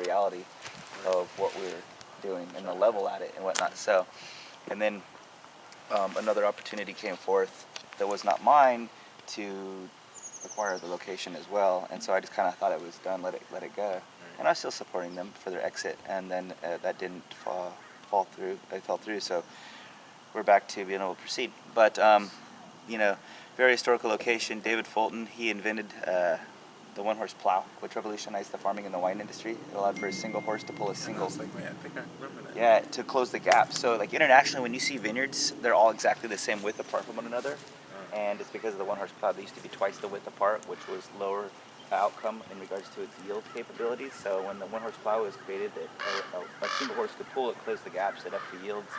reality of what we were doing and the level at it and whatnot. So, and then another opportunity came forth that was not mine to acquire the location as well, and so I just kind of thought it was done, let it go, and I was still supporting them for their exit, and then that didn't fall through. It fell through, so we're back to being able to proceed. But very historical location. David Fulton, he invented the one-horse plow, which revolutionized the farming and the wine industry. It allowed for a single horse to pull a single. I think I remember that. Yeah, to close the gap. So like internationally, when you see vineyards, they're all exactly the same width apart from one another. And it's because of the one-horse plow. They used to be twice the width apart, which was lower outcome in regards to its yield capabilities. So when the one-horse plow was created, a single horse could pull it, close the gaps, set up the yields.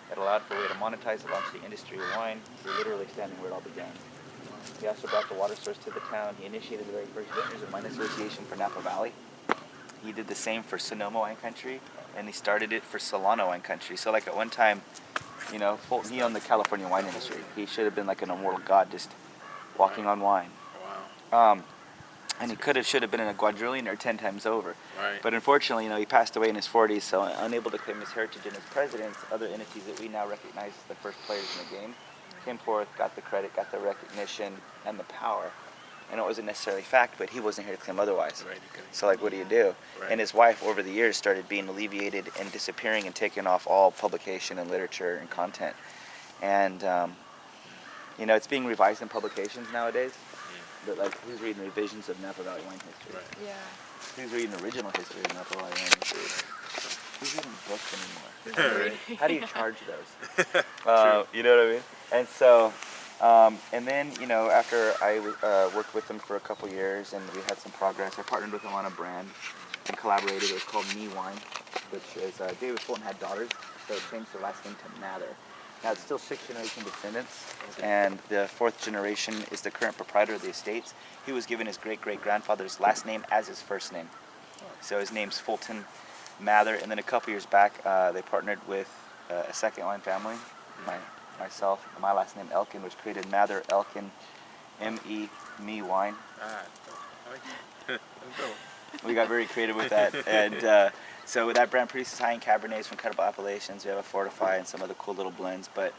It allowed for a way to monetize it, launch the industry of wine. We're literally standing where it all began. He also brought the water source to the town. He initiated the very first Vintners and Wine Association for Napa Valley. He did the same for Sonoma Wine Country, and he started it for Solano Wine Country. So like at one time, Fulton, he owned the California wine industry. He should have been like an immortal god just walking on wine. Wow. And he should have been in a quadrillionaire 10 times over. Right. But unfortunately, he passed away in his 40s, so unable to claim his heritage and his presidents, other entities that we now recognize as the first players in the game came forth, got the credit, got the recognition, and the power. And it wasn't necessarily fact, but he wasn't here to claim otherwise. Right. So like, what do you do? Right. And his wife, over the years, started being alleviated and disappearing and taking off all publication and literature and content. And, it's being revised in publications nowadays. But like, who's reading revisions of Napa Valley wine history? Right. Yeah. Who's reading original history of Napa Valley wine history? Who's reading books anymore? How do you charge those? You know what I mean? And so, and then, after I worked with them for a couple years and we had some progress, I partnered with them on a brand and collaborated. It was called Me Wine, which is, David Fulton had daughters, so it changed their last name to Mather. Now it's still 6th generation descendants, and the 4th generation is the current proprietor of the estates. He was given his great-great-grandfather's last name as his first name. So his name's Fulton Mather, and then a couple years back, they partnered with a second line family, myself, and my last name Elkin, which created Mather Elkin, M-E, Me Wine. We got very creative with that, and so that brand produces high-end Cabernets from credible appellations. We have a Fortify and some other cool little blends, but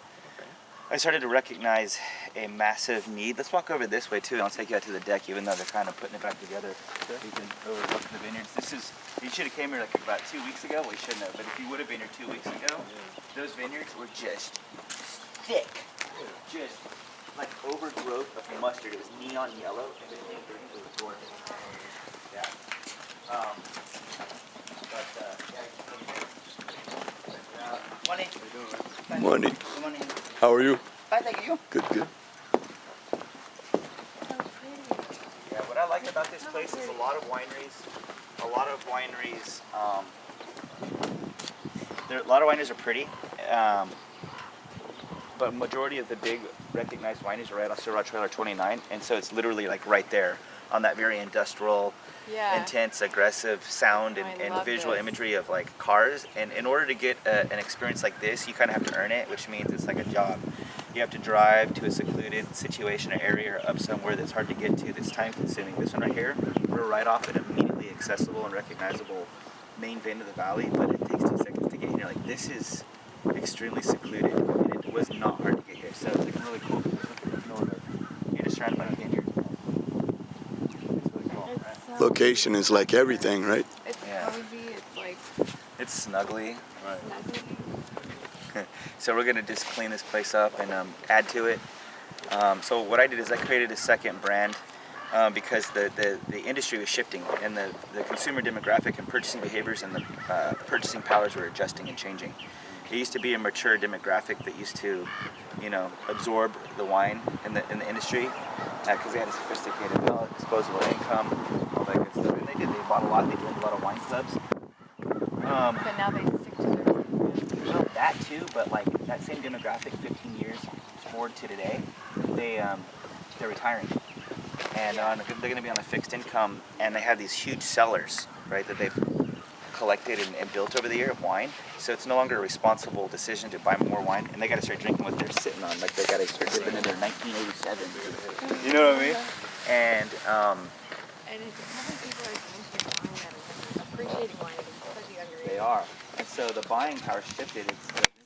I started to recognize a massive need. Let's walk over this way too, and I'll take you out to the deck, even though they're kind of putting it back together. So you can overlook the vineyards. You should have came here like about 2 weeks ago. Well, you shouldn't have, but if you would have been here 2 weeks ago, those vineyards were just thick, just like overgrowth of mustard. It was neon yellow, and it was gorgeous. Yeah. Morning. Morning. Good morning. How are you? Fine, thank you. Good, good. Yeah, what I like about this place is a lot of wineries, a lot of wineries are pretty, but majority of the big recognized wineries are right on Silver Trailer 29, and so it's literally like right there on that very industrial, intense, aggressive sound and visual imagery of like cars. And in order to get an experience like this, you kind of have to earn it, which means it's like a job. You have to drive to a secluded situation or area or up somewhere that's hard to get to, that's time consuming. This one right here, we're right off an immediately accessible and recognizable main vein of the valley, but it takes 2 seconds to get here. Like, this is extremely secluded, and it was not hard to get here. So it's like really cool. You're just surrounded by a vineyard. It's really cool. Right? Location is like everything, right? It's cozy. It's like. It's snuggly. Right. Snuggly. So we're gonna just clean this place up and add to it. So what I did is I created a second brand because the industry was shifting, and the consumer demographic and purchasing behaviors and the purchasing powers were adjusting and changing. It used to be a mature demographic that used to, absorb the wine in the industry because they had a sophisticated disposable income, all that good stuff. And they bought a lot. They joined a lot of wine clubs. But now they stick to their. Well, that too, but like that same demographic 15 years forward to today, they're retiring. And they're going to be on a fixed income, and they have these huge cellars, right, that they've collected and built over the year of wine. So it's no longer a responsible decision to buy more wine, and they got to start drinking what they're sitting on. Like, they got to start dipping in their 1987. You know what I mean? And it's how many people are drinking wine that appreciate dating wise, especially younger They age. are. And so the buying power shifted. It's